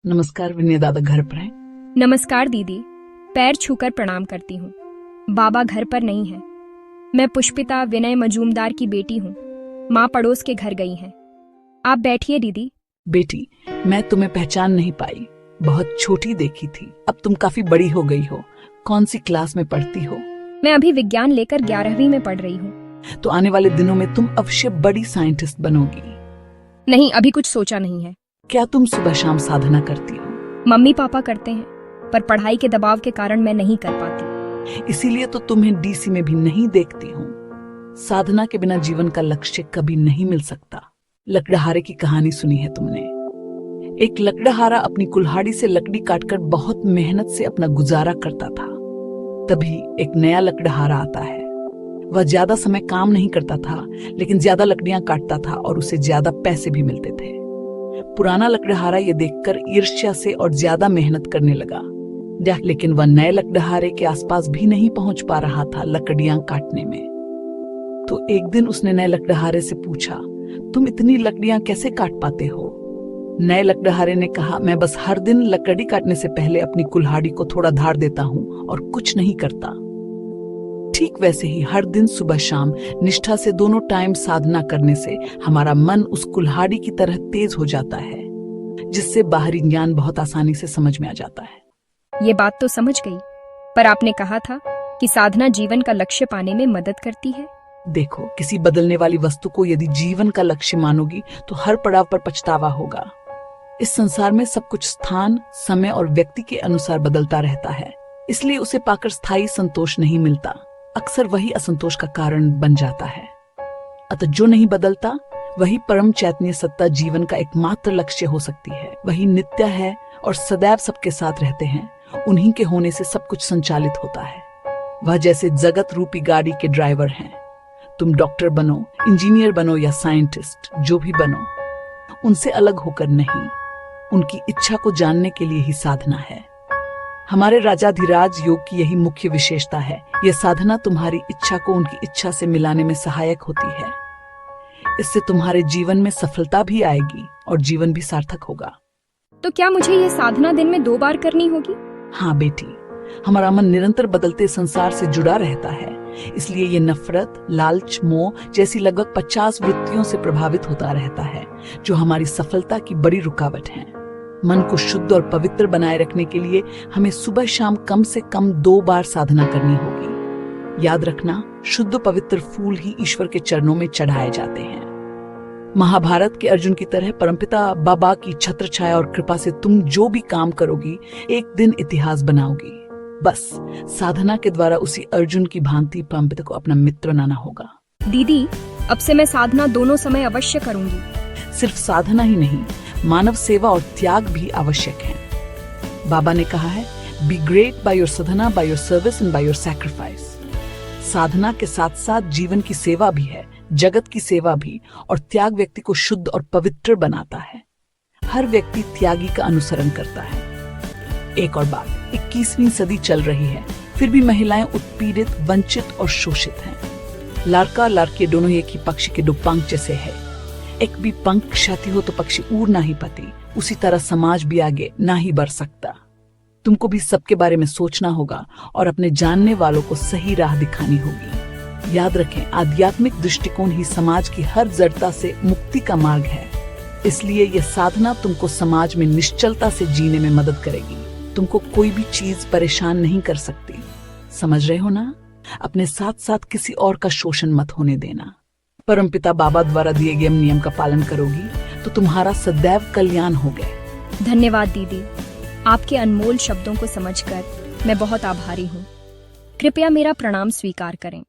नमस्कार विनय दादा घर पर हैं? नमस्कार दीदी, पैर छूकर प्रणाम करती हूँ। बाबा घर पर नहीं है। मैं पुष्पिता विनय मजूमदार की बेटी हूँ। माँ पड़ोस के घर गई हैं। आप बैठिए दीदी। बेटी, मैं तुम्हें पहचान नहीं पाई, बहुत छोटी देखी थी। अब तुम काफी बड़ी हो गई हो। कौन सी क्लास में पढ़ती हो? मैं अभी विज्ञान लेकर 11वीं में पढ़ रही हूँ। तो आने वाले दिनों में तुम अवश्य बड़ी साइंटिस्ट बनोगी। नहीं, अभी कुछ सोचा नहीं है। क्या तुम सुबह शाम साधना करती हो? मम्मी पापा करते हैं, पर पढ़ाई के दबाव के कारण मैं नहीं कर पाती। इसीलिए तो तुम्हें डीसी में भी नहीं देखती हूँ। साधना के बिना जीवन का लक्ष्य कभी नहीं मिल सकता। लकड़हारे की कहानी सुनी है तुमने? एक लकड़हारा अपनी कुल्हाड़ी से लकड़ी काटकर बहुत मेहनत से अपना गुजारा करता था। तभी एक नया लकड़हारा आता है। वह ज्यादा समय काम नहीं करता था, लेकिन ज्यादा लकड़ियां काटता था और उसे ज्यादा पैसे भी मिलते थे। पुराना लकड़हारा ये देखकर ईर्ष्या से और ज्यादा मेहनत करने लगा, लेकिन वह नए लकड़हारे के आसपास भी नहीं पहुंच पा रहा था लकड़ियां काटने में। तो एक दिन उसने नए लकड़हारे से पूछा, तुम इतनी लकड़ियां कैसे काट पाते हो? नए लकड़हारे ने कहा, मैं बस हर दिन लकड़ी काटने से पहले अपनी कुल्हाड़ी को थोड़ा धार देता हूं और कुछ नहीं करता। ठीक वैसे ही हर दिन सुबह शाम निष्ठा से दोनों टाइम साधना करने से हमारा मन उस कुल्हाड़ी की तरह तेज हो जाता है, जिससे बाहरी ज्ञान बहुत आसानी से समझ में आ जाता है। ये बात तो समझ गई, पर आपने कहा था कि साधना जीवन का लक्ष्य पाने में मदद करती है। देखो, किसी बदलने वाली वस्तु को यदि जीवन का लक्ष्य मानोगी तो हर पड़ाव पर पछतावा होगा। इस संसार में सब कुछ स्थान, समय और व्यक्ति के अनुसार बदलता रहता है, इसलिए उसे पाकर स्थायी संतोष नहीं मिलता। अक्सर वही असंतोष का कारण बन जाता है। अतः जो नहीं बदलता वही परम चैतन्य सत्ता जीवन का एकमात्र लक्ष्य हो सकती है। वही नित्य है और सदैव सबके साथ रहते हैं। उन्हीं के होने से सब कुछ संचालित होता है। वह जैसे जगत रूपी गाड़ी के ड्राइवर हैं। तुम डॉक्टर बनो, इंजीनियर बनो या साइंटिस्ट, जो भी बनो, उनसे अलग होकर नहीं, उनकी इच्छा को जानने के लिए ही साधना है। हमारे राजाधिराज योग की यही मुख्य विशेषता है। यह साधना तुम्हारी इच्छा को उनकी इच्छा से मिलाने में सहायक होती है। इससे तुम्हारे जीवन में सफलता भी आएगी और जीवन भी सार्थक होगा। तो क्या मुझे ये साधना दिन में 2 बार करनी होगी? हाँ बेटी, हमारा मन निरंतर बदलते संसार से जुड़ा रहता है, इसलिए ये नफरत, लालच, मोह जैसी लगभग 50 वृत्तियों से प्रभावित होता रहता है, जो हमारी सफलता की बड़ी रुकावट है। मन को शुद्ध और पवित्र बनाए रखने के लिए हमें सुबह शाम कम से कम 2 बार साधना करनी होगी। याद रखना, शुद्ध पवित्र फूल ही ईश्वर के चरणों में चढ़ाए जाते हैं। महाभारत के अर्जुन की तरह परमपिता बाबा की छत्र छाया और कृपा से तुम जो भी काम करोगी, एक दिन इतिहास बनाओगी। बस साधना के द्वारा उसी अर्जुन की भांति परमपिता को अपना मित्र बनाना होगा। दीदी, अब से मैं साधना दोनों समय अवश्य करूंगी। सिर्फ साधना ही नहीं, मानव सेवा और त्याग भी आवश्यक है। बाबा ने कहा है, be great by your sadhana, by your service and by your sacrifice. साधना के साथ साथ जीवन की सेवा भी है, जगत की सेवा भी, और त्याग व्यक्ति को शुद्ध और पवित्र बनाता है। हर व्यक्ति त्यागी का अनुसरण करता है। एक और बात, 21वीं सदी चल रही है, फिर भी महिलाएं उत्पीड़ित, वंचित और शोषित हैं। लड़का लड़की दोनों एक ही पक्षी के 2 पंख जैसे है। एक भी पंख क्षति हो तो पक्षी उड़ ना ही पाती, उसी तरह समाज भी आगे ना ही बढ़ सकता। तुमको भी सबके बारे में सोचना होगा और अपने जानने वालों को सही राह दिखानी होगी। याद रखें, आध्यात्मिक दृष्टिकोण ही समाज की हर जड़ता से मुक्ति का मार्ग है। इसलिए यह साधना तुमको समाज में निश्चलता से जीने में मदद करेगी। तुमको कोई भी चीज परेशान नहीं कर सकती। समझ रहे हो ना? अपने साथ साथ किसी और का शोषण मत होने देना। परमपिता बाबा द्वारा दिए गए नियम का पालन करोगी तो तुम्हारा सदैव कल्याण होगा। धन्यवाद दीदी, आपके अनमोल शब्दों को समझकर मैं बहुत आभारी हूँ। कृपया मेरा प्रणाम स्वीकार करें।